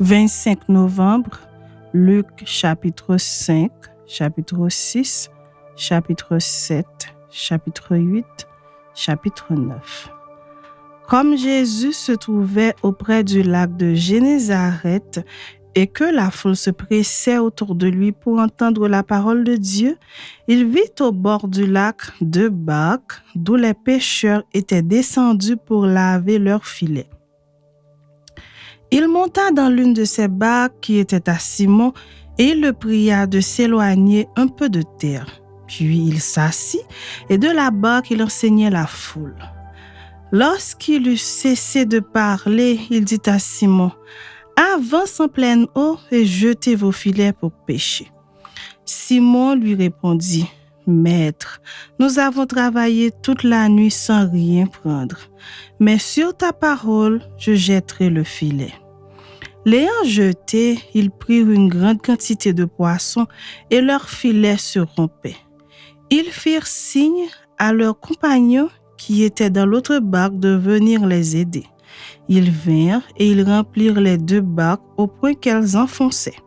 25 novembre, Luc chapitre 5, chapitre 6, chapitre 7, chapitre 8, chapitre 9. Comme Jésus se trouvait auprès du lac de Génézareth et que la foule se pressait autour de lui pour entendre la parole de Dieu, il vit au bord du lac 2 barques d'où les pêcheurs étaient descendus pour laver leurs filets. Il monta dans l'une de ces barques qui était à Simon et il le pria de s'éloigner un peu de terre. Puis il s'assit et de la barque il enseignait la foule. Lorsqu'il eut cessé de parler, il dit à Simon, « Avance en pleine eau et jetez vos filets pour pêcher. » Simon lui répondit, « Maître, nous avons travaillé toute la nuit sans rien prendre, mais sur ta parole, je jetterai le filet. » L'ayant jeté, ils prirent une grande quantité de poissons et leurs filets se rompaient. Ils firent signe à leurs compagnons qui étaient dans l'autre barque de venir les aider. Ils vinrent et ils remplirent les 2 barques au point qu'elles enfonçaient.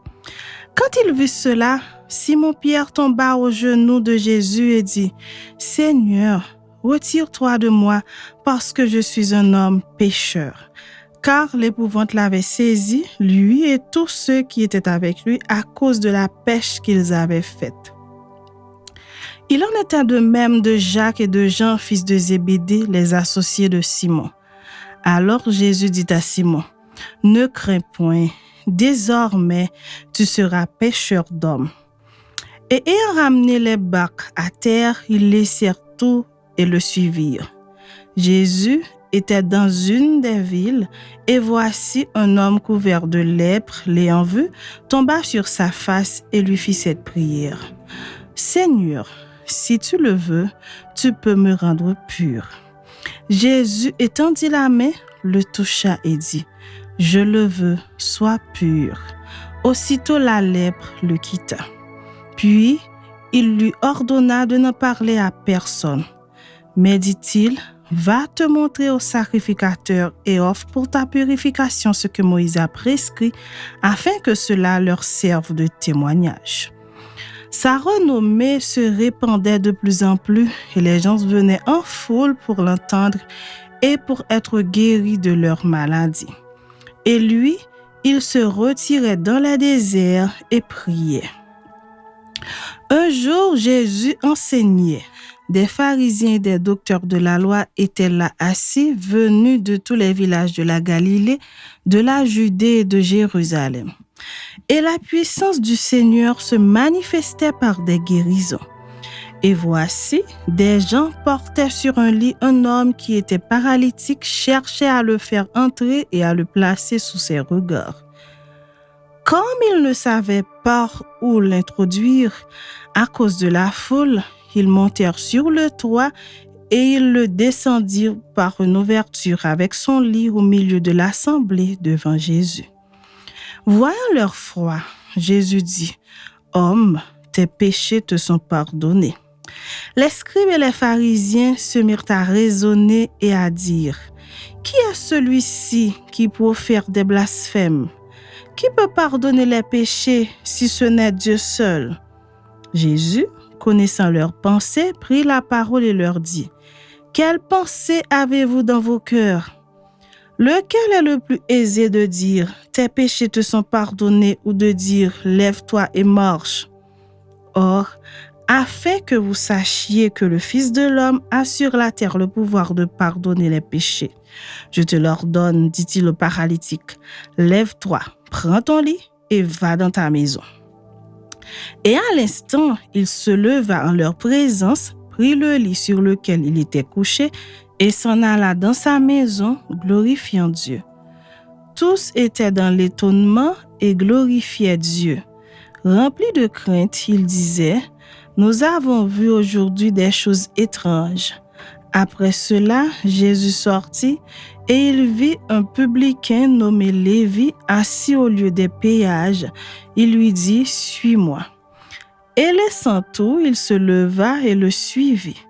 Quand il vit cela, Simon-Pierre tomba aux genoux de Jésus et dit, « Seigneur, retire-toi de moi parce que je suis un homme pécheur. » Car l'épouvante l'avait saisi, lui et tous ceux qui étaient avec lui, à cause de la pêche qu'ils avaient faite. Il en était de même de Jacques et de Jean, fils de Zébédée, les associés de Simon. Alors Jésus dit à Simon, « Ne crains point, désormais tu seras pêcheur d'hommes. » Et ayant ramené les barques à terre, ils laissèrent tout et le suivirent. Jésus était dans une des villes, et voici un homme couvert de lèpre, l'ayant vu, tomba sur sa face et lui fit cette prière. « Seigneur, si tu le veux, tu peux me rendre pur. » Jésus étendit la main, le toucha et dit, « Je le veux, sois pur. » Aussitôt la lèpre le quitta. Puis il lui ordonna de ne parler à personne. Mais dit-il, « Va te montrer au sacrificateur et offre pour ta purification ce que Moïse a prescrit, afin que cela leur serve de témoignage. » Sa renommée se répandait de plus en plus et les gens venaient en foule pour l'entendre et pour être guéris de leur maladie. Et lui, il se retirait dans les déserts et priait. Un jour, Jésus enseignait. Des pharisiens et des docteurs de la loi étaient là assis, venus de tous les villages de la Galilée, de la Judée et de Jérusalem. Et la puissance du Seigneur se manifestait par des guérisons. Et voici, des gens portaient sur un lit un homme qui était paralytique, cherchaient à le faire entrer et à le placer sous ses regards. Comme ils ne savaient pas où l'introduire à cause de la foule, ils montèrent sur le toit et ils le descendirent par une ouverture avec son lit au milieu de l'assemblée devant Jésus. Voyant leur foi, Jésus dit, « Homme, tes péchés te sont pardonnés. » Les scribes et les pharisiens se mirent à raisonner et à dire, « Qui est celui-ci qui profère des blasphèmes? Qui peut pardonner les péchés si ce n'est Dieu seul? » Jésus, connaissant leurs pensées, prit la parole et leur dit, « Quelles pensées avez-vous dans vos cœurs? Lequel est le plus aisé de dire, tes péchés te sont pardonnés ou de dire, lève-toi et marche? Or, afin que vous sachiez que le Fils de l'homme a sur la terre le pouvoir de pardonner les péchés, je te l'ordonne, dit-il au paralytique, lève-toi, prends ton lit et va dans ta maison. » Et à l'instant, il se leva en leur présence, prit le lit sur lequel il était couché et s'en alla dans sa maison, glorifiant Dieu. Tous étaient dans l'étonnement et glorifiaient Dieu. Remplis de crainte, ils disaient, « Nous avons vu aujourd'hui des choses étranges. » Après cela, Jésus sortit et il vit un publicain nommé Lévi assis au lieu des péages. Il lui dit, « Suis-moi. » Et laissant tout, il se leva et le suivit.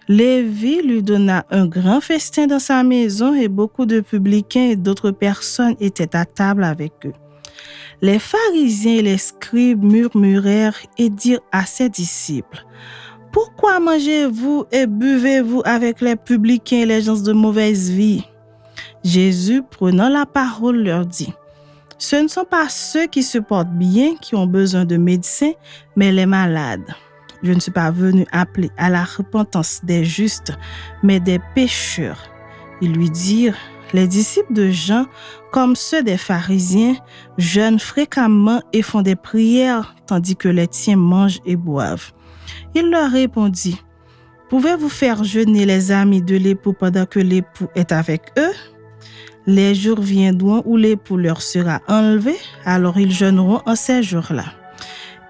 Lévi lui donna un grand festin dans sa maison et beaucoup de publicains et d'autres personnes étaient à table avec eux. Les pharisiens et les scribes murmurèrent et dirent à ses disciples: Pourquoi mangez-vous et buvez-vous avec les publicains et les gens de mauvaise vie? Jésus, prenant la parole, leur dit: Ce ne sont pas ceux qui se portent bien qui ont besoin de médecins, mais les malades. Je ne suis pas venu appeler à la repentance des justes, mais des pécheurs. Ils lui dirent: Les disciples de Jean, comme ceux des pharisiens, jeûnent fréquemment et font des prières, tandis que les tiens mangent et boivent. Il leur répondit: Pouvez-vous faire jeûner les amis de l'époux pendant que l'époux est avec eux? Les jours viendront où l'époux leur sera enlevé, alors ils jeûneront en ces jours-là.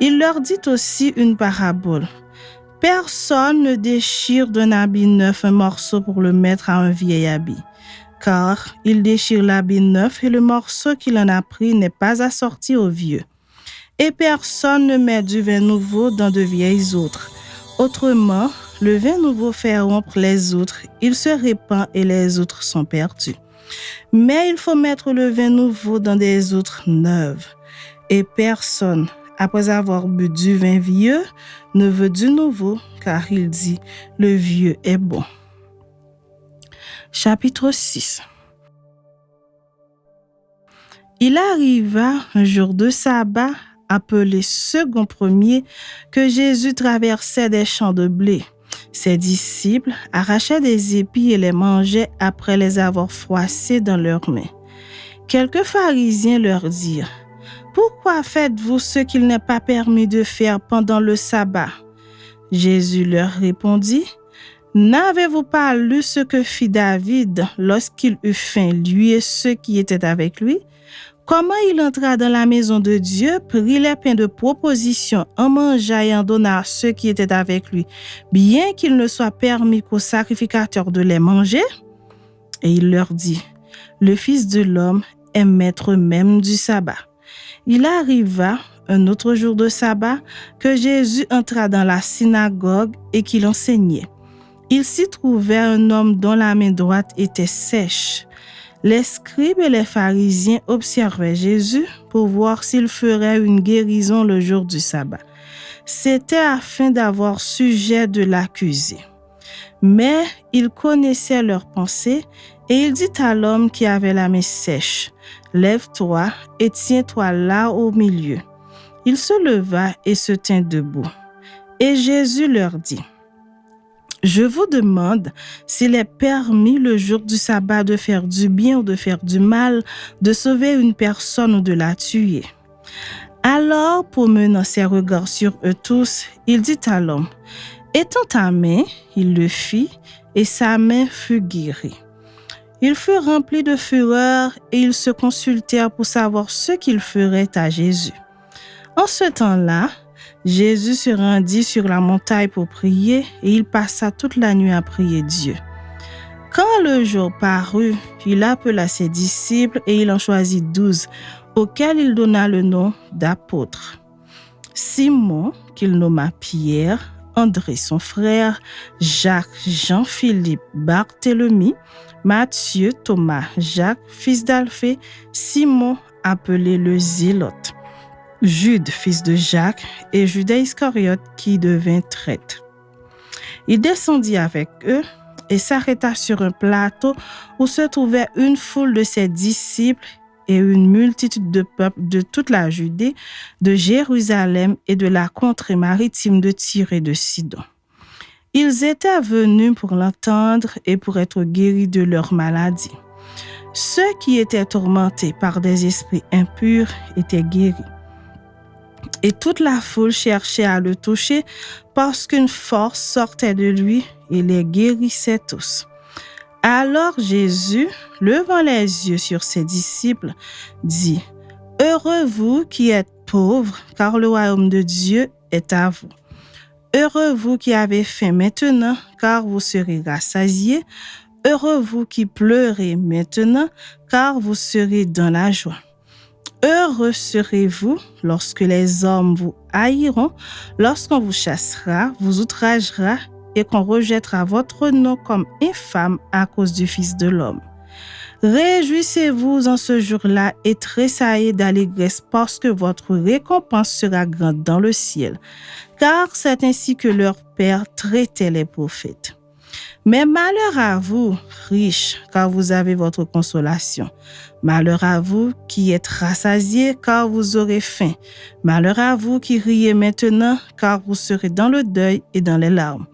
Il leur dit aussi une parabole. Personne ne déchire d'un habit neuf un morceau pour le mettre à un vieil habit, car il déchire l'habit neuf et le morceau qu'il en a pris n'est pas assorti au vieux. Et personne ne met du vin nouveau dans de vieilles outres. Autrement, le vin nouveau fait rompre les outres, il se répand et les outres sont perdues. Mais il faut mettre le vin nouveau dans des outres neuves. Et personne, après avoir bu du vin vieux, ne veut du nouveau, car il dit: Le vieux est bon. Chapitre 6. Il arriva un jour de sabbat, appelé second premier, que Jésus traversait des champs de blé. Ses disciples arrachaient des épis et les mangeaient après les avoir froissés dans leurs mains. Quelques pharisiens leur dirent: Pourquoi faites-vous ce qu'il n'est pas permis de faire pendant le sabbat? Jésus leur répondit: N'avez-vous pas lu ce que fit David lorsqu'il eut faim, lui et ceux qui étaient avec lui? Comment il entra dans la maison de Dieu, prit les pains de proposition, en mangea et en donna à ceux qui étaient avec lui, bien qu'il ne soit permis qu'aux sacrificateurs de les manger? Et il leur dit: Le Fils de l'homme est maître même du sabbat. Il arriva un autre jour de sabbat que Jésus entra dans la synagogue et qu'il enseignait. Il s'y trouvait un homme dont la main droite était sèche. Les scribes et les pharisiens observaient Jésus pour voir s'il ferait une guérison le jour du sabbat. C'était afin d'avoir sujet de l'accuser. Mais il connaissait leurs pensées et il dit à l'homme qui avait la main sèche: Lève-toi et tiens-toi là au milieu. Il se leva et se tint debout. Et Jésus leur dit: Je vous demande s'il est permis le jour du sabbat de faire du bien ou de faire du mal, de sauver une personne ou de la tuer. Alors, promenant ses regards sur eux tous, il dit à l'homme: Étends ta main. Il le fit, et sa main fut guérie. Ils furent remplis de fureur et ils se consultèrent pour savoir ce qu'ils feraient à Jésus. En ce temps-là, Jésus se rendit sur la montagne pour prier et il passa toute la nuit à prier Dieu. Quand le jour parut, il appela ses disciples et il en choisit 12, auxquels il donna le nom d'apôtres. Simon, qu'il nomma Pierre, André son frère, Jacques, Jean-Philippe, Barthélemy, Matthieu, Thomas, Jacques, fils d'Alphée, Simon, appelé le Zélote, Jude, fils de Jacques, et Judas Iscariote, qui devint traître. Il descendit avec eux et s'arrêta sur un plateau où se trouvait une foule de ses disciples et une multitude de peuple de toute la Judée, de Jérusalem et de la contrée maritime de Tyr et de Sidon. Ils étaient venus pour l'entendre et pour être guéris de leur maladie. Ceux qui étaient tourmentés par des esprits impurs étaient guéris. Et toute la foule cherchait à le toucher parce qu'une force sortait de lui et les guérissait tous. Alors Jésus, levant les yeux sur ses disciples, dit: Heureux vous qui êtes pauvres, car le royaume de Dieu est à vous. Heureux vous qui avez faim maintenant, car vous serez rassasiés. Heureux vous qui pleurez maintenant, car vous serez dans la joie. Heureux serez-vous lorsque les hommes vous haïront, lorsqu'on vous chassera, vous outragera et qu'on rejettera votre nom comme infâme à cause du Fils de l'homme. Réjouissez-vous en ce jour-là et tressaillez d'allégresse parce que votre récompense sera grande dans le ciel, car c'est ainsi que leur Père traitait les prophètes. Mais malheur à vous, riches, car vous avez votre consolation. Malheur à vous qui êtes rassasiés, car vous aurez faim. Malheur à vous qui riez maintenant, car vous serez dans le deuil et dans les larmes.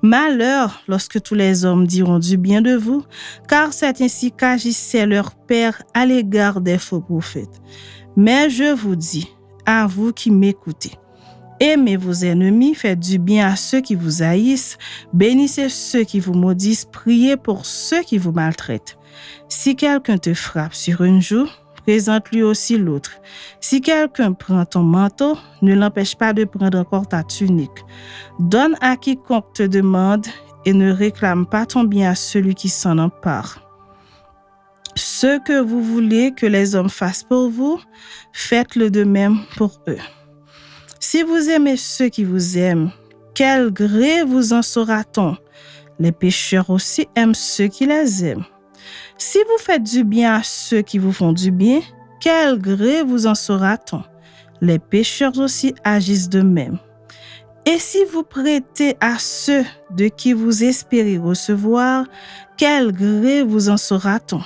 Malheur lorsque tous les hommes diront du bien de vous, car c'est ainsi qu'agissait leur Père à l'égard des faux prophètes. Mais je vous dis, à vous qui m'écoutez, aimez vos ennemis, faites du bien à ceux qui vous haïssent, bénissez ceux qui vous maudissent, priez pour ceux qui vous maltraitent. Si quelqu'un te frappe sur une joue, présente-lui aussi l'autre. Si quelqu'un prend ton manteau, ne l'empêche pas de prendre encore ta tunique. Donne à quiconque te demande et ne réclame pas ton bien à celui qui s'en empare. Ce que vous voulez que les hommes fassent pour vous, faites-le de même pour eux. Si vous aimez ceux qui vous aiment, quel gré vous en saura-t-on? Les pécheurs aussi aiment ceux qui les aiment. Si vous faites du bien à ceux qui vous font du bien, quel gré vous en saura-t-on? Les pécheurs aussi agissent de même. Et si vous prêtez à ceux de qui vous espérez recevoir, quel gré vous en saura-t-on?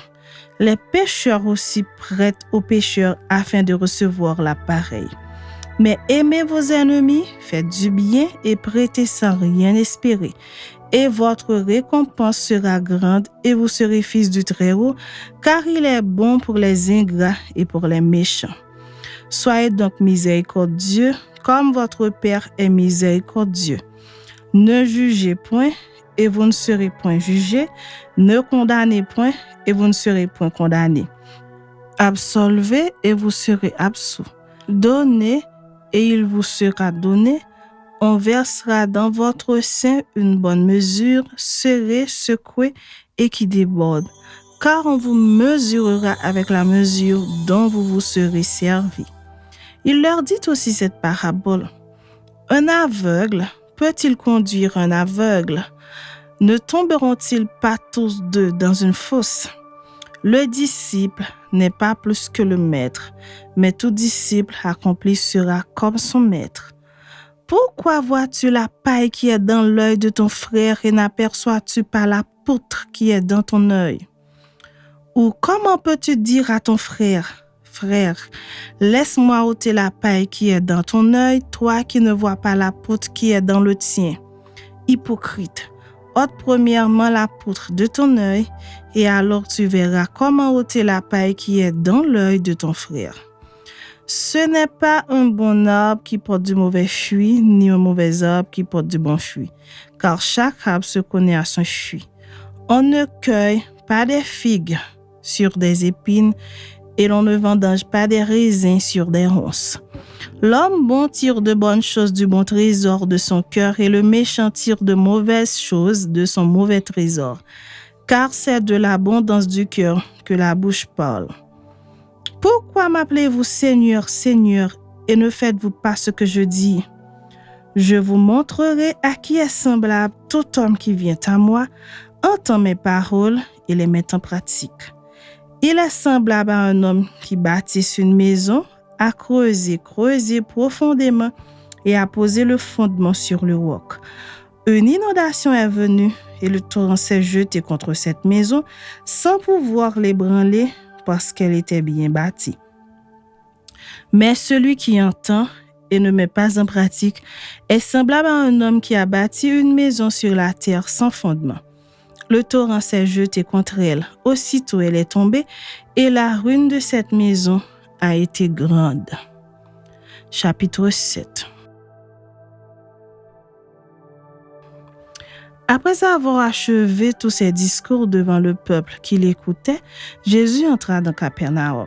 Les pécheurs aussi prêtent aux pécheurs afin de recevoir la pareille. Mais aimez vos ennemis, faites du bien et prêtez sans rien espérer. Et votre récompense sera grande et vous serez fils du Très-Haut, car il est bon pour les ingrats et pour les méchants. Soyez donc miséricordieux, comme votre Père est miséricordieux. Ne jugez point et vous ne serez point jugés. Ne condamnez point et vous ne serez point condamnés. Absolvez et vous serez absous. Donnez et il vous sera donné. On versera dans votre sein une bonne mesure, serrée, secouée et qui déborde, car on vous mesurera avec la mesure dont vous vous serez servi. Il leur dit aussi cette parabole. Un aveugle peut-il conduire un aveugle? Ne tomberont-ils pas tous deux dans une fosse? Le disciple n'est pas plus que le maître, mais tout disciple accompli sera comme son maître. Pourquoi vois-tu la paille qui est dans l'œil de ton frère et n'aperçois-tu pas la poutre qui est dans ton œil? Ou comment peux-tu dire à ton frère, frère, laisse-moi ôter la paille qui est dans ton œil, toi qui ne vois pas la poutre qui est dans le tien? Hypocrite, ôte premièrement la poutre de ton œil, et alors tu verras comment ôter la paille qui est dans l'œil de ton frère. Ce n'est pas un bon arbre qui porte du mauvais fruit, ni un mauvais arbre qui porte du bon fruit, car chaque arbre se connaît à son fruit. On ne cueille pas des figues sur des épines, et l'on ne vendange pas des raisins sur des ronces. L'homme bon tire de bonnes choses du bon trésor de son cœur, et le méchant tire de mauvaises choses de son mauvais trésor, car c'est de l'abondance du cœur que la bouche parle. Pourquoi m'appelez-vous Seigneur, Seigneur, et ne faites-vous pas ce que je dis? Je vous montrerai à qui est semblable tout homme qui vient à moi, entend mes paroles et les met en pratique. Il est semblable à un homme qui bâtisse une maison, a creusé profondément et a posé le fondement sur le roc. Une inondation est venue et le torrent s'est jeté contre cette maison sans pouvoir l'ébranler, parce qu'elle était bien bâtie. Mais celui qui entend et ne met pas en pratique est semblable à un homme qui a bâti une maison sur la terre sans fondement. Le torrent s'est jeté contre elle, aussitôt elle est tombée, et la ruine de cette maison a été grande. Chapitre 7. Après avoir achevé tous ses discours devant le peuple qui l'écoutait, Jésus entra dans Capernaum.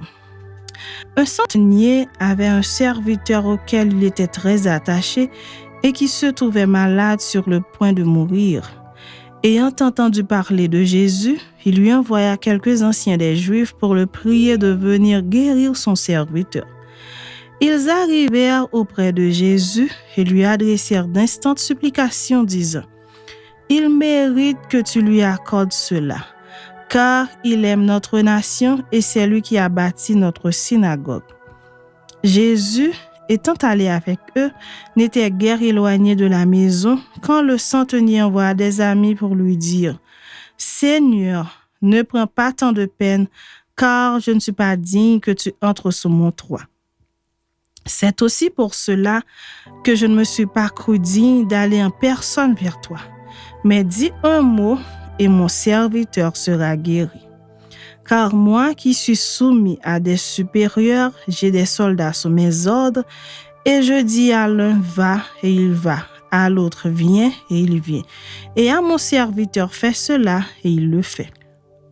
Un centenier avait un serviteur auquel il était très attaché et qui se trouvait malade sur le point de mourir. Ayant entendu parler de Jésus, il lui envoya quelques anciens des Juifs pour le prier de venir guérir son serviteur. Ils arrivèrent auprès de Jésus et lui adressèrent d'instantes supplications, disant: « Il mérite que tu lui accordes cela, car il aime notre nation et c'est lui qui a bâti notre synagogue. » Jésus, étant allé avec eux, n'était guère éloigné de la maison quand le centenier envoya des amis pour lui dire « Seigneur, ne prends pas tant de peine, car je ne suis pas digne que tu entres sous mon toit. C'est aussi pour cela que je ne me suis pas cru digne d'aller en personne vers toi. Mais dis un mot et mon serviteur sera guéri. Car moi qui suis soumis à des supérieurs, j'ai des soldats sous mes ordres, et je dis à l'un va et il va, à l'autre viens et il vient, et à mon serviteur fais cela et il le fait. »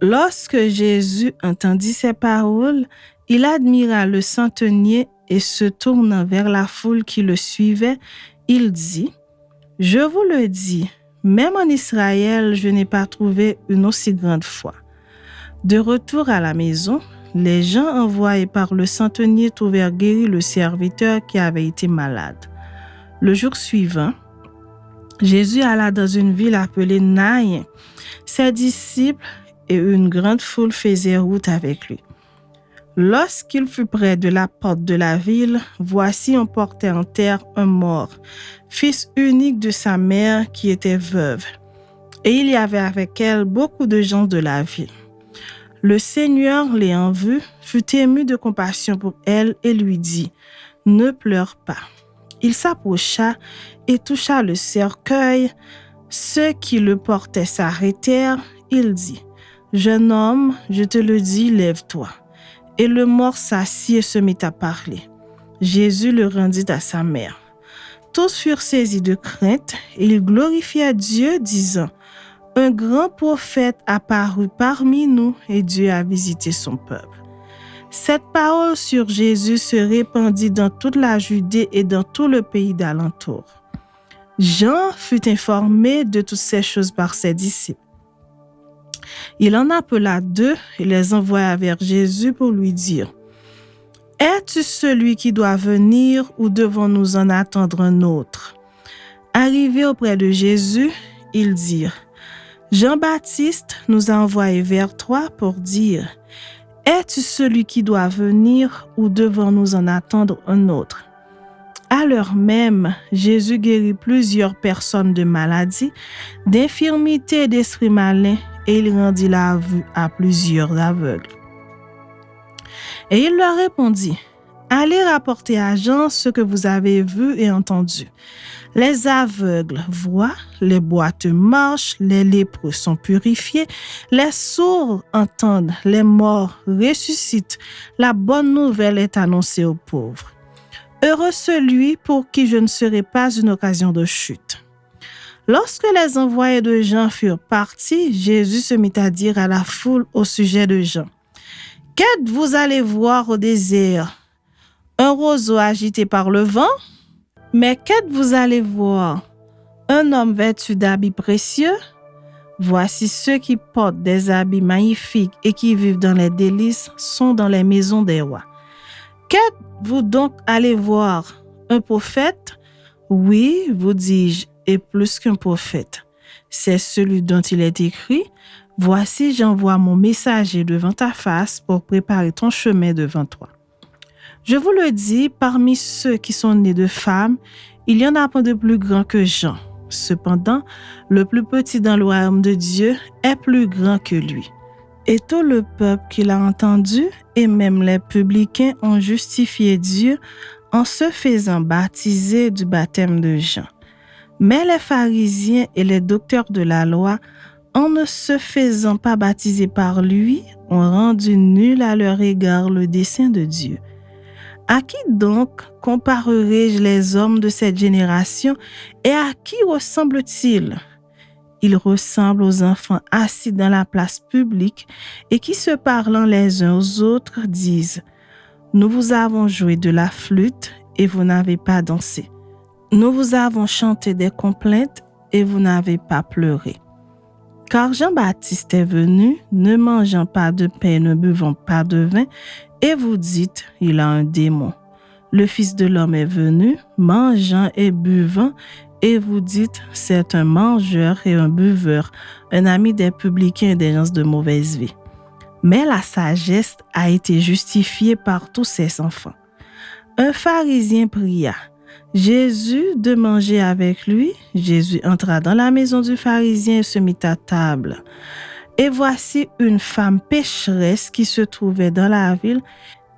Lorsque Jésus entendit ces paroles, il admira le centenier et se tournant vers la foule qui le suivait, il dit « Je vous le dis, même en Israël, je n'ai pas trouvé une aussi grande foi. » De retour à la maison, les gens envoyés par le centenier trouvèrent guéri le serviteur qui avait été malade. Le jour suivant, Jésus alla dans une ville appelée Naïn. Ses disciples et une grande foule faisaient route avec lui. Lorsqu'il fut près de la porte de la ville, voici on portait en terre un mort, fils unique de sa mère qui était veuve. Et il y avait avec elle beaucoup de gens de la ville. Le Seigneur, l'ayant vue, fut ému de compassion pour elle et lui dit « Ne pleure pas. » Il s'approcha et toucha le cercueil. Ceux qui le portaient s'arrêtèrent. Il dit « Jeune homme, je te le dis, lève-toi. » Et le mort s'assit et se mit à parler. Jésus le rendit à sa mère. Tous furent saisis de crainte et ils glorifiaient Dieu, disant « Un grand prophète apparut parmi nous et Dieu a visité son peuple. » Cette parole sur Jésus se répandit dans toute la Judée et dans tout le pays d'alentour. Jean fut informé de toutes ces choses par ses disciples. Il en appela 2 et les envoya vers Jésus pour lui dire « Es-tu celui qui doit venir ou devons-nous en attendre un autre ?» Arrivés auprès de Jésus, ils dirent « Jean-Baptiste nous a envoyés vers toi pour dire « Es-tu celui qui doit venir ou devons-nous en attendre un autre ?» À l'heure même, Jésus guérit plusieurs personnes de maladies, d'infirmités et d'esprits malins, et il rendit la vue à plusieurs aveugles. Et il leur répondit, « Allez rapporter à Jean ce que vous avez vu et entendu. Les aveugles voient, les boiteux marchent, les lépreux sont purifiés, les sourds entendent, les morts ressuscitent. La bonne nouvelle est annoncée aux pauvres. Heureux celui pour qui je ne serai pas une occasion de chute. » Lorsque les envoyés de Jean furent partis, Jésus se mit à dire à la foule au sujet de Jean, « Qu'êtes-vous allés voir au désert? Un roseau agité par le vent? Mais qu'êtes-vous allés voir? Un homme vêtu d'habits précieux? Voici ceux qui portent des habits magnifiques et qui vivent dans les délices sont dans les maisons des rois. Qu'êtes-vous donc allés voir? Un prophète? Oui, vous dis-je, et plus qu'un prophète. C'est celui dont il est écrit, « Voici, j'envoie mon messager devant ta face pour préparer ton chemin devant toi. » Je vous le dis, parmi ceux qui sont nés de femmes, il y en a pas de plus grand que Jean. Cependant, le plus petit dans le royaume de Dieu est plus grand que lui. Et tout le peuple qui l'a entendu, et même les publicains ont justifié Dieu en se faisant baptiser du baptême de Jean. Mais les pharisiens et les docteurs de la loi, en ne se faisant pas baptiser par lui, ont rendu nul à leur égard le dessein de Dieu. À qui donc comparerai-je les hommes de cette génération et à qui ressemblent-ils? Ils ressemblent aux enfants assis dans la place publique et qui, se parlant les uns aux autres, disent « Nous vous avons joué de la flûte et vous n'avez pas dansé. Nous vous avons chanté des complaintes et vous n'avez pas pleuré. » Car Jean-Baptiste est venu, ne mangeant pas de pain, ne buvant pas de vin, et vous dites, il a un démon. Le Fils de l'homme est venu, mangeant et buvant, et vous dites, c'est un mangeur et un buveur, un ami des publicains et des gens de mauvaise vie. Mais la sagesse a été justifiée par tous ses enfants. Un pharisien pria. Jésus de manger avec lui. Jésus entra dans la maison du pharisien et se mit à table. Et voici une femme pécheresse qui se trouvait dans la ville.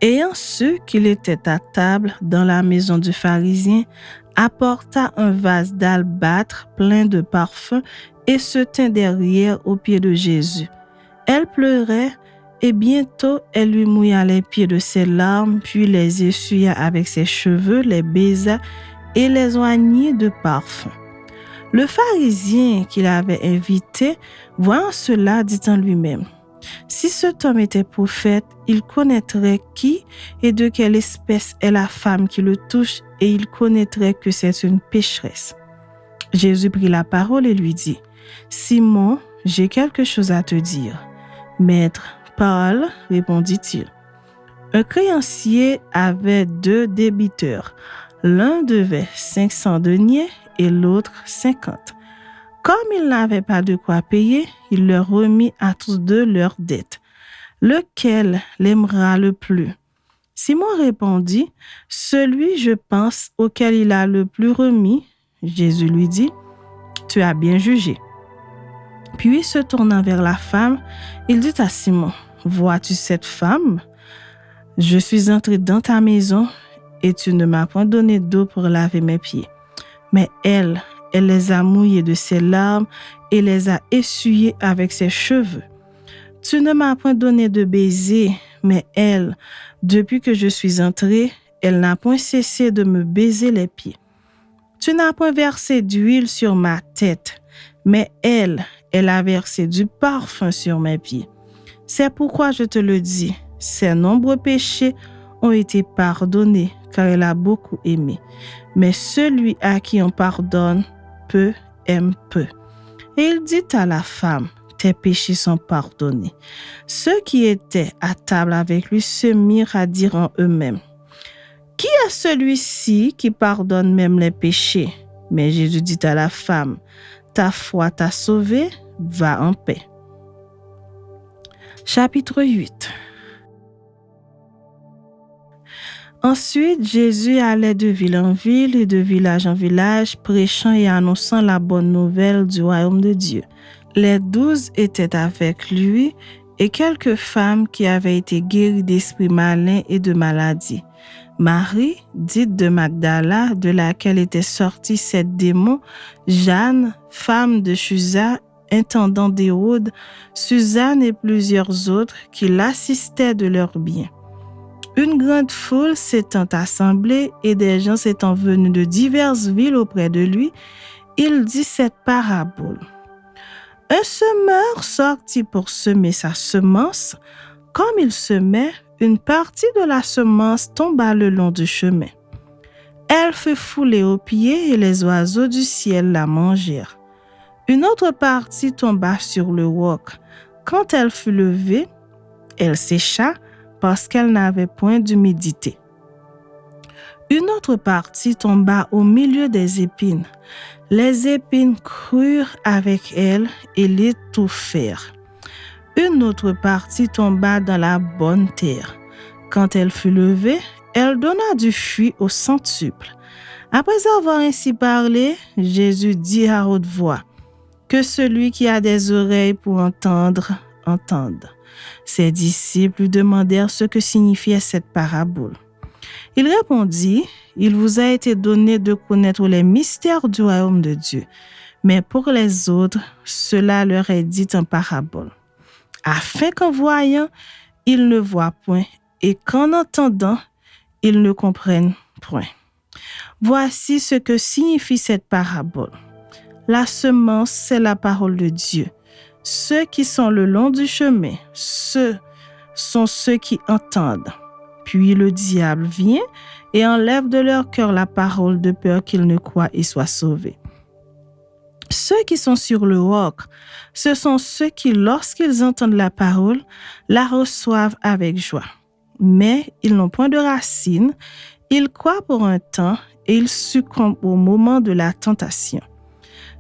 Ayant su qu'il était à table dans la maison du pharisien, apporta un vase d'albâtre plein de parfums et se tint derrière aux pieds de Jésus. Elle pleurait et bientôt elle lui mouilla les pieds de ses larmes, puis les essuya avec ses cheveux, les baisa et les oignit de parfum. Le pharisien qui l'avait invité, voyant cela, dit en lui-même, si cet homme était prophète, il connaîtrait qui et de quelle espèce est la femme qui le touche et il connaîtrait que c'est une pécheresse. Jésus prit la parole et lui dit, Simon, j'ai quelque chose à te dire. Maître, parle, répondit-il. Un créancier avait 2 débiteurs. L'un devait 500 deniers et l'autre 50. Comme il n'avait pas de quoi payer, il leur remit à tous 2 leurs dettes. Lequel l'aimera le plus? Simon répondit, celui, je pense, auquel il a le plus remis. Jésus lui dit, tu as bien jugé. Puis, se tournant vers la femme, il dit à Simon, vois-tu cette femme? Je suis entré dans ta maison et tu ne m'as point donné d'eau pour laver mes pieds. Mais elle les a mouillés de ses larmes et les a essuyés avec ses cheveux. Tu ne m'as point donné de baiser, mais elle, depuis que je suis entré, elle n'a point cessé de me baiser les pieds. Tu n'as point versé d'huile sur ma tête, mais elle a versé du parfum sur mes pieds. C'est pourquoi je te le dis, ses nombreux péchés ont été pardonnés, car elle a beaucoup aimé. Mais celui à qui on pardonne, peu aime peu. Et il dit à la femme, tes péchés sont pardonnés. Ceux qui étaient à table avec lui se mirent à dire en eux-mêmes, qui est celui-ci qui pardonne même les péchés? Mais Jésus dit à la femme, ta foi t'a sauvée, va en paix. Chapitre 8. Ensuite, Jésus allait de ville en ville et de village en village, prêchant et annonçant la bonne nouvelle du royaume de Dieu. Les 12 étaient avec lui et quelques femmes qui avaient été guéries d'esprits malins et de maladies. Marie, dite de Magdala, de laquelle étaient sortis 7 démons, Jeanne, femme de Chuza, intendant d'Hérode, Suzanne et plusieurs autres qui l'assistaient de leurs biens. Une grande foule s'étant assemblée et des gens s'étant venus de diverses villes auprès de lui, il dit cette parabole. Un semeur sortit pour semer sa semence. Comme il semait, une partie de la semence tomba le long du chemin. Elle fut foulée aux pieds et les oiseaux du ciel la mangèrent. Une autre partie tomba sur le roc. Quand elle fut levée, elle sécha parce qu'elle n'avait point d'humidité. Une autre partie tomba au milieu des épines. Les épines crurent avec elle et l'étouffèrent. Une autre partie tomba dans la bonne terre. Quand elle fut levée, elle donna du fruit au centuple. Après avoir ainsi parlé, Jésus dit à haute voix, que celui qui a des oreilles pour entendre, entende. Ses disciples lui demandèrent ce que signifiait cette parabole. Il répondit, il vous a été donné de connaître les mystères du royaume de Dieu, mais pour les autres, cela leur est dit en parabole, afin qu'en voyant, ils ne voient point, et qu'en entendant, ils ne comprennent point. Voici ce que signifie cette parabole. La semence, c'est la parole de Dieu. Ceux qui sont le long du chemin, ce sont ceux qui entendent. Puis le diable vient et enlève de leur cœur la parole de peur qu'ils ne croient et soient sauvés. Ceux qui sont sur le roc, ce sont ceux qui, lorsqu'ils entendent la parole, la reçoivent avec joie. Mais ils n'ont point de racines, ils croient pour un temps et il succombe au moment de la tentation.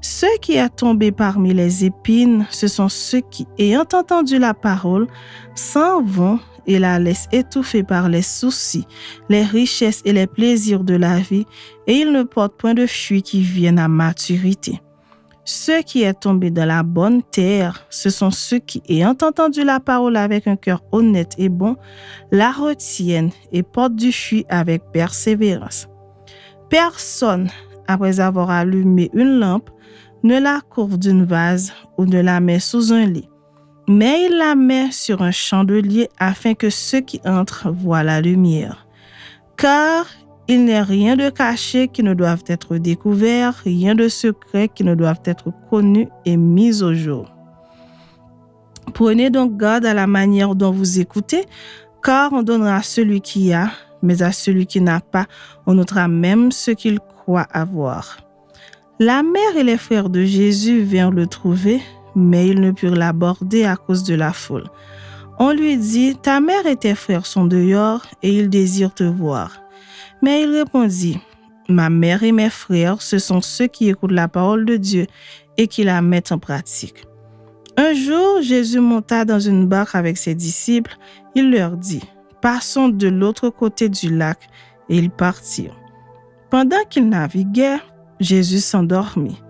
Ceux qui sont tombés parmi les épines, ce sont ceux qui, ayant entendu la parole, s'en vont et la laissent étouffée par les soucis, les richesses et les plaisirs de la vie, et ils ne portent point de fruits qui viennent à maturité. Ceux qui sont tombés dans la bonne terre, ce sont ceux qui, ayant entendu la parole avec un cœur honnête et bon, la retiennent et portent du fruit avec persévérance. Personne, après avoir allumé une lampe, ne la couvre d'une vase ou ne la met sous un lit, mais il la met sur un chandelier afin que ceux qui entrent voient la lumière. Car il n'est rien de caché qui ne doive être découvert, rien de secret qui ne doive être connu et mis au jour. Prenez donc garde à la manière dont vous écoutez, car on donnera à celui qui a, mais à celui qui n'a pas, on notera même ce qu'il croit avoir. La mère et les frères de Jésus vinrent le trouver, mais ils ne purent l'aborder à cause de la foule. On lui dit, « Ta mère et tes frères sont dehors, et ils désirent te voir. » Mais il répondit, « Ma mère et mes frères, ce sont ceux qui écoutent la parole de Dieu et qui la mettent en pratique. » Un jour, Jésus monta dans une barque avec ses disciples. Il leur dit, « Passons de l'autre côté du lac. » Et ils partirent. Pendant qu'ils naviguaient, Jésus s'endormit.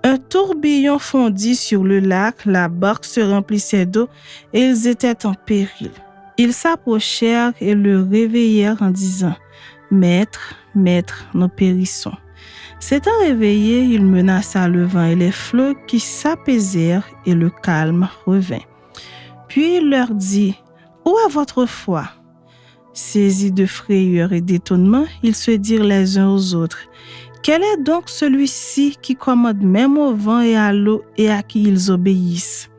Un tourbillon fondit sur le lac, la barque se remplissait d'eau et ils étaient en péril. Ils s'approchèrent et le réveillèrent en disant, « Maître, Maître, nous périssons. » S'étant réveillé, il menaça le vent et les flots qui s'apaisèrent et le calme revint. Puis il leur dit, « Où est votre foi? » Saisis de frayeur et d'étonnement, ils se dirent les uns aux autres, « Quel est donc celui-ci qui commande même au vent et à l'eau et à qui ils obéissent? »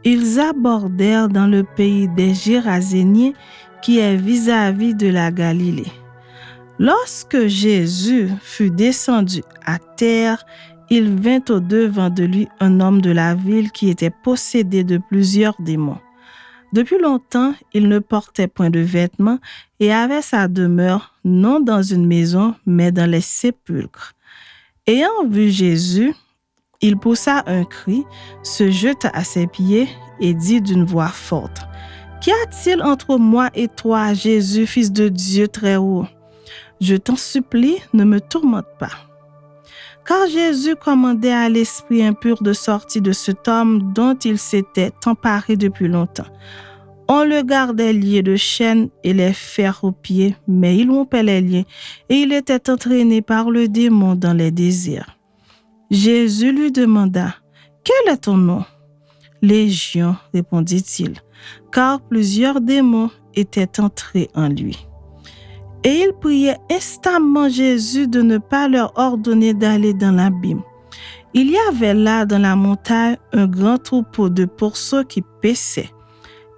Ils abordèrent dans le pays des Géraséniens qui est vis-à-vis de la Galilée. Lorsque Jésus fut descendu à terre, il vint au-devant de lui un homme de la ville qui était possédé de plusieurs démons. Depuis longtemps, il ne portait point de vêtements et avait sa demeure non dans une maison, mais dans les sépulcres. Ayant vu Jésus, il poussa un cri, se jeta à ses pieds et dit d'une voix forte, « Qu'y a-t-il entre moi et toi, Jésus, fils de Dieu très haut? Je t'en supplie, ne me tourmente pas. » Car Jésus commandait à l'esprit impur de sortir de cet homme dont il s'était emparé depuis longtemps. On le gardait lié de chaînes et les fers aux pieds, mais il rompait les liens et il était entraîné par le démon dans les désirs. Jésus lui demanda, « Quel est ton nom? » « Légion, répondit-il, car plusieurs démons étaient entrés en lui. Et il priait instamment Jésus de ne pas leur ordonner d'aller dans l'abîme. Il y avait là dans la montagne un grand troupeau de pourceaux qui paissaient.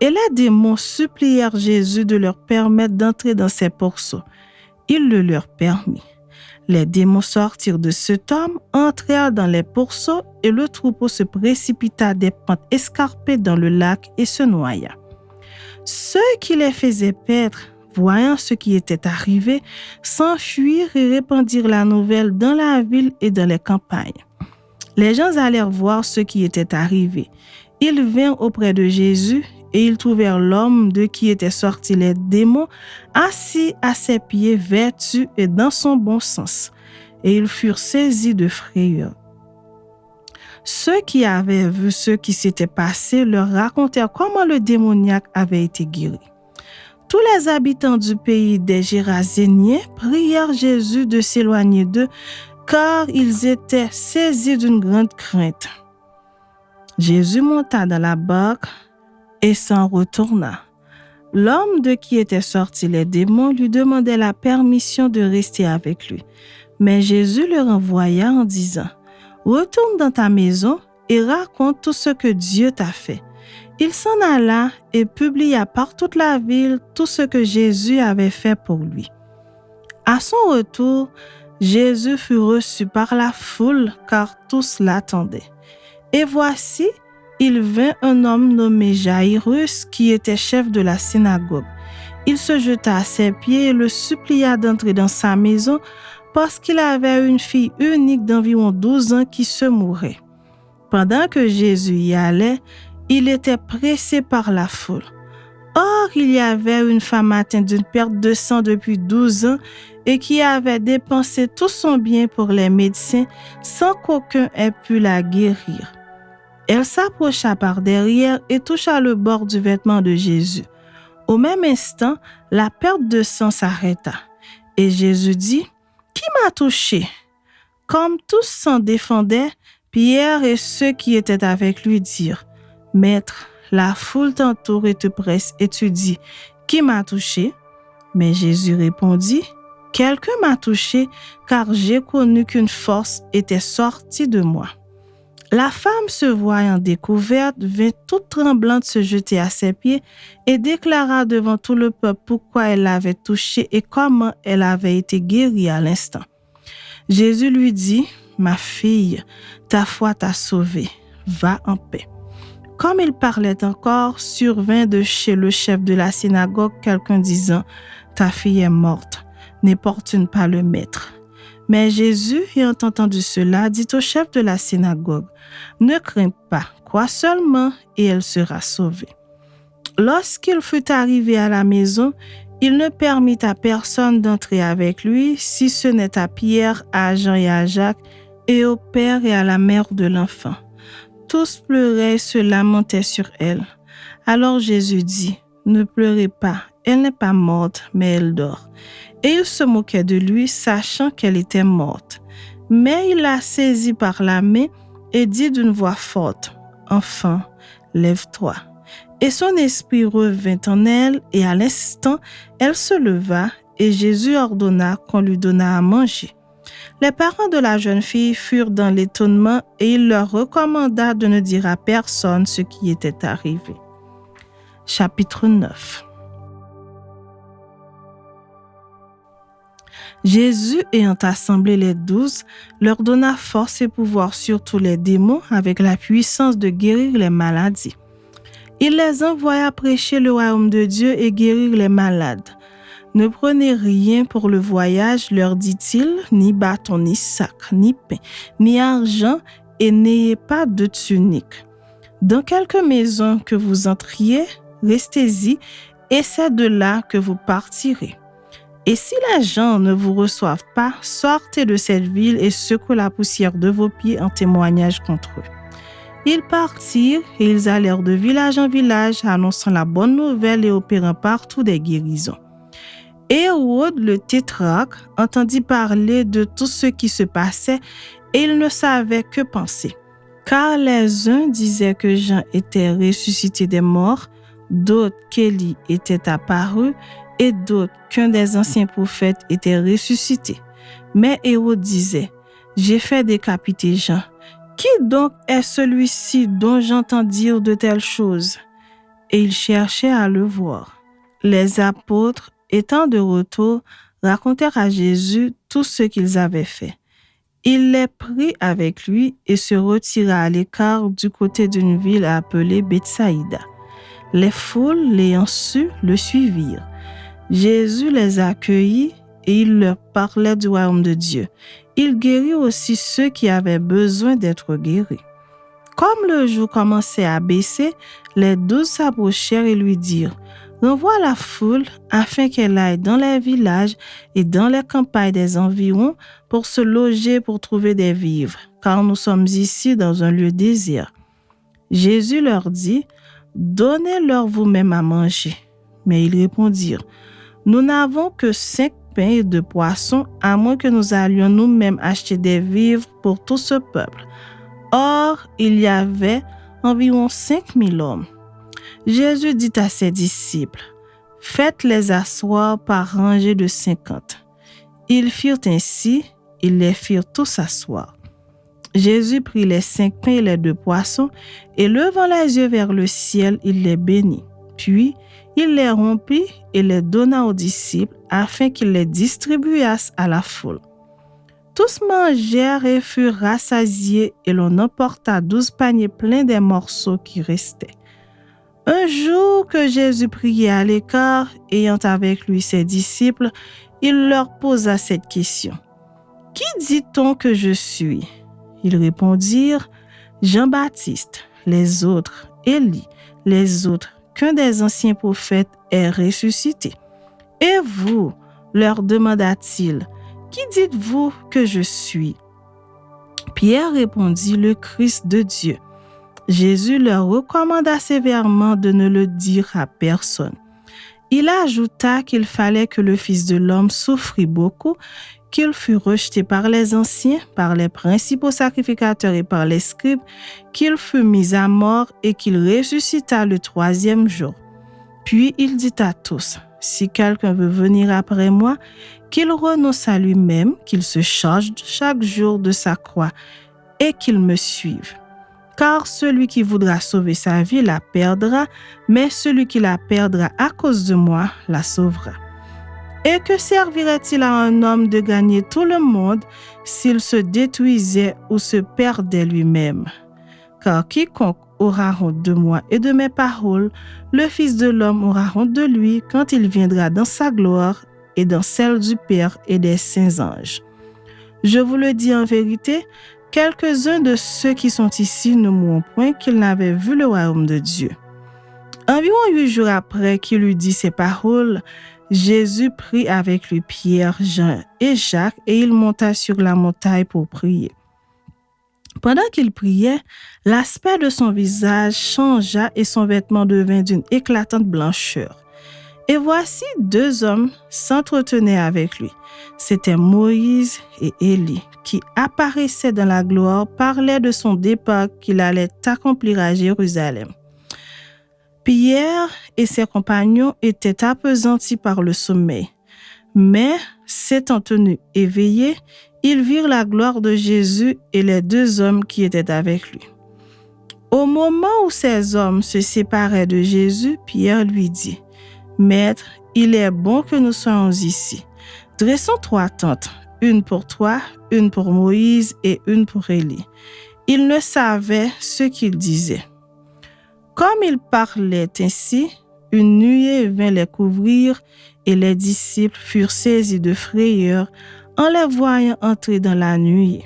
Et les démons supplièrent Jésus de leur permettre d'entrer dans ces pourceaux. Il le leur permit. Les démons sortirent de cet homme, entrèrent dans les pourceaux et le troupeau se précipita des pentes escarpées dans le lac et se noya. Ceux qui les faisaient paître, voyant ce qui était arrivé, s'enfuirent et répandirent la nouvelle dans la ville et dans les campagnes. Les gens allèrent voir ce qui était arrivé. Ils vinrent auprès de Jésus et ils trouvèrent l'homme de qui étaient sortis les démons assis à ses pieds, vêtu et dans son bon sens. Et ils furent saisis de frayeur. Ceux qui avaient vu ce qui s'était passé leur racontèrent comment le démoniaque avait été guéri. Tous les habitants du pays des Géraséniens prièrent Jésus de s'éloigner d'eux, car ils étaient saisis d'une grande crainte. Jésus monta dans la barque et s'en retourna. L'homme de qui étaient sortis les démons lui demandait la permission de rester avec lui. Mais Jésus le renvoya en disant, « Retourne dans ta maison et raconte tout ce que Dieu t'a fait. » Il s'en alla et publia par toute la ville tout ce que Jésus avait fait pour lui. À son retour, Jésus fut reçu par la foule car tous l'attendaient. Et voici, il vint un homme nommé Jaïrus qui était chef de la synagogue. Il se jeta à ses pieds et le supplia d'entrer dans sa maison parce qu'il avait une fille unique d'environ 12 ans qui se mourait. Pendant que Jésus y allait, il était pressé par la foule. Or, il y avait une femme atteinte d'une perte de sang depuis 12 ans et qui avait dépensé tout son bien pour les médecins sans qu'aucun ait pu la guérir. Elle s'approcha par derrière et toucha le bord du vêtement de Jésus. Au même instant, la perte de sang s'arrêta. Et Jésus dit, « Qui m'a touché ?» Comme tous s'en défendaient, Pierre et ceux qui étaient avec lui dirent, « Maître, la foule t'entoure et te presse et tu dis, « Qui m'a touché ?» Mais Jésus répondit, « Quelqu'un m'a touché car j'ai connu qu'une force était sortie de moi. » La femme, se voyant découverte, vint toute tremblante se jeter à ses pieds et déclara devant tout le peuple pourquoi elle l'avait touchée et comment elle avait été guérie à l'instant. Jésus lui dit, « Ma fille, ta foi t'a sauvée, va en paix. » Comme il parlait encore, survint de chez le chef de la synagogue quelqu'un disant, « Ta fille est morte, n'importune pas le maître. » Mais Jésus, ayant entendu cela, dit au chef de la synagogue, « Ne crains pas, crois seulement et elle sera sauvée. » Lorsqu'il fut arrivé à la maison, il ne permit à personne d'entrer avec lui, si ce n'est à Pierre, à Jean et à Jacques, et au père et à la mère de l'enfant. Tous pleuraient et se lamentaient sur elle. Alors Jésus dit, « Ne pleurez pas, elle n'est pas morte, mais elle dort. » Et il se moquait de lui, sachant qu'elle était morte. Mais il la saisit par la main et dit d'une voix forte, « Enfant, lève-toi. » Et son esprit revint en elle, et à l'instant, elle se leva, et Jésus ordonna qu'on lui donnât à manger. Les parents de la jeune fille furent dans l'étonnement, et il leur recommanda de ne dire à personne ce qui était arrivé. Chapitre 9. Jésus, ayant assemblé les 12, leur donna force et pouvoir sur tous les démons avec la puissance de guérir les maladies. Il les envoya prêcher le royaume de Dieu et guérir les malades. Ne prenez rien pour le voyage, leur dit-il, ni bâton, ni sac, ni pain, ni argent, et n'ayez pas de tunique. Dans quelque maison que vous entriez, restez-y, et c'est de là que vous partirez. Et si les gens ne vous reçoivent pas, sortez de cette ville et secouez la poussière de vos pieds en témoignage contre eux. » Ils partirent et ils allèrent de village en village, annonçant la bonne nouvelle et opérant partout des guérisons. Hérode, le tétrarque, entendit parler de tout ce qui se passait et il ne savait que penser. Car les uns disaient que Jean était ressuscité des morts, d'autres qu'Élie était apparu, et d'autres qu'un des anciens prophètes était ressuscité. Mais Hérode disait, « J'ai fait décapiter Jean. Qui donc est celui-ci dont j'entends dire de telles choses? » Et il cherchait à le voir. Les apôtres, étant de retour, racontèrent à Jésus tout ce qu'ils avaient fait. Il les prit avec lui et se retira à l'écart du côté d'une ville appelée Bethsaïda. Les foules, l'ayant su, le suivirent. Jésus les accueillit et il leur parlait du royaume de Dieu. Il guérit aussi ceux qui avaient besoin d'être guéris. Comme le jour commençait à baisser, les 12 s'approchèrent et lui dirent, « Renvoie la foule afin qu'elle aille dans les villages et dans les campagnes des environs pour se loger pour trouver des vivres, car nous sommes ici dans un lieu désert. » Jésus leur dit, « Donnez-leur vous-même à manger. » Mais ils répondirent, « Nous n'avons que 5 pains et 2 poissons, à moins que nous allions nous-mêmes acheter des vivres pour tout ce peuple. » Or, il y avait environ 5000 hommes. Jésus dit à ses disciples, « Faites-les asseoir par rangées de 50. » Ils firent ainsi, ils les firent tous asseoir. Jésus prit les 5 pains et les 2 poissons, et levant les yeux vers le ciel, il les bénit. Puis, il les rompit et les donna aux disciples afin qu'ils les distribuassent à la foule. Tous mangèrent et furent rassasiés et l'on emporta 12 paniers pleins des morceaux qui restaient. Un jour que Jésus priait à l'écart, ayant avec lui ses disciples, il leur posa cette question. Qui dit-on que je suis? Ils répondirent, Jean-Baptiste, les autres, Élie, les autres, qu'un des anciens prophètes est ressuscité. Et vous, leur demanda-t-il, qui dites-vous que je suis? Pierre répondit, le Christ de Dieu. Jésus leur recommanda sévèrement de ne le dire à personne. Il ajouta qu'il fallait que le Fils de l'homme souffrit beaucoup, qu'il fût rejeté par les anciens, par les principaux sacrificateurs et par les scribes, qu'il fût mis à mort et qu'il ressuscita le 3e jour. Puis il dit à tous, si quelqu'un veut venir après moi, qu'il renonce à lui-même, qu'il se charge chaque jour de sa croix et qu'il me suive. Car celui qui voudra sauver sa vie la perdra, mais celui qui la perdra à cause de moi la sauvera. Et que servirait-il à un homme de gagner tout le monde s'il se détruisait ou se perdait lui-même? Car quiconque aura honte de moi et de mes paroles, le Fils de l'homme aura honte de lui quand il viendra dans sa gloire et dans celle du Père et des saints anges. Je vous le dis en vérité, quelques-uns de ceux qui sont ici ne mourront point qu'ils n'avaient vu le royaume de Dieu. Environ 8 jours après qu'il eut dit ces paroles, Jésus prit avec lui Pierre, Jean et Jacques et il monta sur la montagne pour prier. Pendant qu'il priait, l'aspect de son visage changea et son vêtement devint d'une éclatante blancheur. Et voici 2 hommes s'entretenaient avec lui. C'étaient Moïse et Élie, qui apparaissaient dans la gloire, parlaient de son départ qu'il allait accomplir à Jérusalem. Pierre et ses compagnons étaient appesantis par le sommeil, mais s'étant tenus éveillés, ils virent la gloire de Jésus et les 2 hommes qui étaient avec lui. Au moment où ces hommes se séparaient de Jésus, Pierre lui dit, « Maître, il est bon que nous soyons ici. Dressons 3 tentes, une pour toi, une pour Moïse et une pour Élie. » Il ne savait ce qu'il disait. Comme il parlait ainsi, une nuée vint les couvrir et les disciples furent saisis de frayeur en les voyant entrer dans la nuée.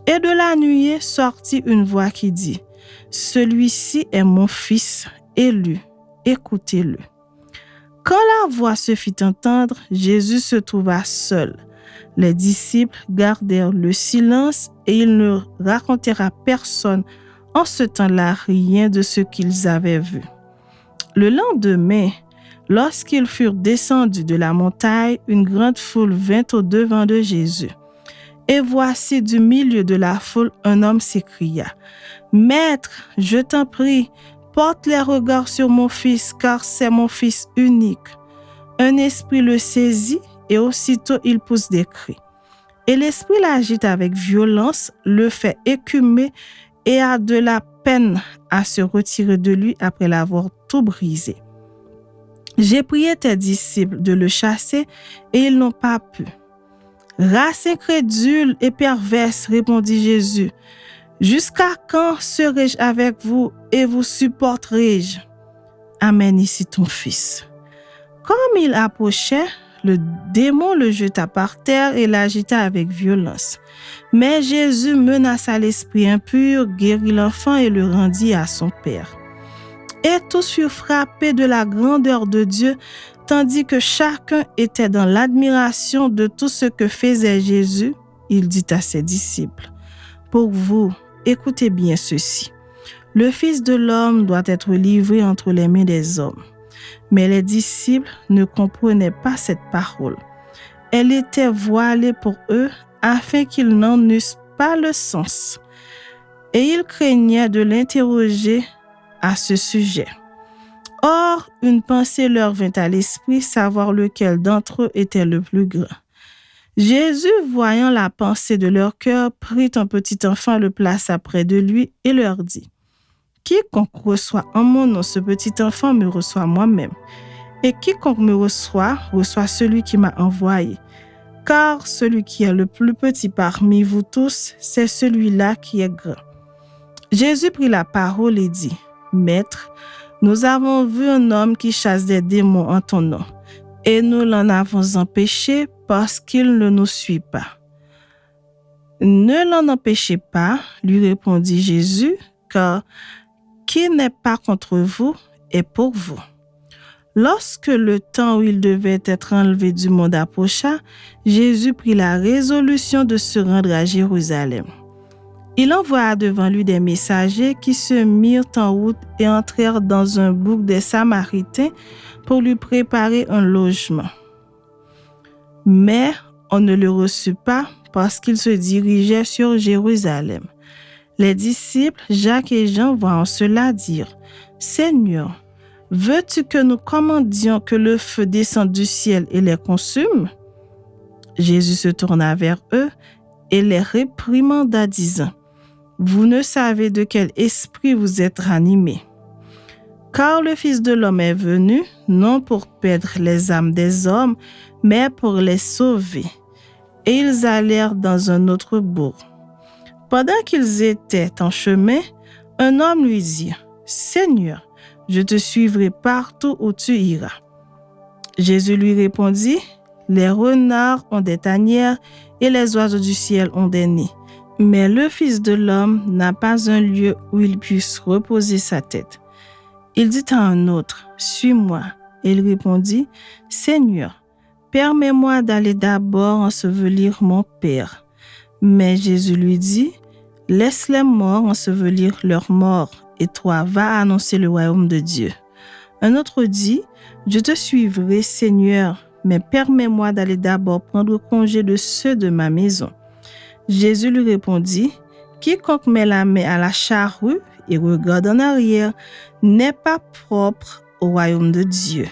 Et de la nuée sortit une voix qui dit, « Celui-ci est mon fils élu, écoutez-le. » Quand la voix se fit entendre, Jésus se trouva seul. Les disciples gardèrent le silence et ils ne racontèrent à personne en ce temps-là rien de ce qu'ils avaient vu. Le lendemain, lorsqu'ils furent descendus de la montagne, une grande foule vint au-devant de Jésus. Et voici du milieu de la foule un homme s'écria, « Maître, je t'en prie, porte les regards sur mon fils, car c'est mon fils unique. » Un esprit le saisit et aussitôt il pousse des cris. Et l'esprit l'agite avec violence, le fait écumer et a de la peine à se retirer de lui après l'avoir tout brisé. J'ai prié tes disciples de le chasser et ils n'ont pas pu. Race incrédule et perverse, répondit Jésus. Jusqu'à quand serai-je avec vous et vous supporterai-je? Amène ici ton fils. Comme il approchait, le démon le jeta par terre et l'agita avec violence. Mais Jésus menaça l'esprit impur, guérit l'enfant et le rendit à son père. Et tous furent frappés de la grandeur de Dieu, tandis que chacun était dans l'admiration de tout ce que faisait Jésus. Il dit à ses disciples, « Pour vous, écoutez bien ceci. Le Fils de l'homme doit être livré entre les mains des hommes. » Mais les disciples ne comprenaient pas cette parole. Elle était voilée pour eux afin qu'ils n'en eussent pas le sens. Et ils craignaient de l'interroger à ce sujet. Or, une pensée leur vint à l'esprit, savoir lequel d'entre eux était le plus grand. Jésus, voyant la pensée de leur cœur, prit un petit enfant, le plaça près de lui et leur dit, « Quiconque reçoit en mon nom ce petit enfant me reçoit moi-même. Et quiconque me reçoit, reçoit celui qui m'a envoyé. Car celui qui est le plus petit parmi vous tous, c'est celui-là qui est grand. » Jésus prit la parole et dit, « Maître, nous avons vu un homme qui chasse des démons en ton nom, et nous l'en avons empêché parce qu'il ne nous suit pas. » Ne l'en empêchez pas, lui répondit Jésus, car qui n'est pas contre vous est pour vous. Lorsque le temps où il devait être enlevé du monde approcha, Jésus prit la résolution de se rendre à Jérusalem. Il envoya devant lui des messagers qui se mirent en route et entrèrent dans un bouc des Samaritains pour lui préparer un logement. Mais on ne le reçut pas parce qu'il se dirigeait sur Jérusalem. Les disciples, Jacques et Jean, voyant cela, dirent « Seigneur, veux-tu que nous commandions que le feu descende du ciel et les consume ?» Jésus se tourna vers eux et les réprimanda, disant « Vous ne savez de quel esprit vous êtes ranimés. Car le Fils de l'homme est venu, non pour perdre les âmes des hommes, mais pour les sauver. » Et ils allèrent dans un autre bourg. Pendant qu'ils étaient en chemin, un homme lui dit « Seigneur, je te suivrai partout où tu iras. » Jésus lui répondit « Les renards ont des tanières et les oiseaux du ciel ont des nids. Mais le Fils de l'homme n'a pas un lieu où il puisse reposer sa tête. » Il dit à un autre « Suis-moi. » Et il répondit « Seigneur, permets-moi d'aller d'abord ensevelir mon Père. » Mais Jésus lui dit « Laisse les morts ensevelir leurs morts, et toi, va annoncer le royaume de Dieu. » Un autre dit « Je te suivrai, Seigneur, mais permets-moi d'aller d'abord prendre congé de ceux de ma maison. » Jésus lui répondit « Quiconque met la main à la charrue et regarde en arrière n'est pas propre au royaume de Dieu. »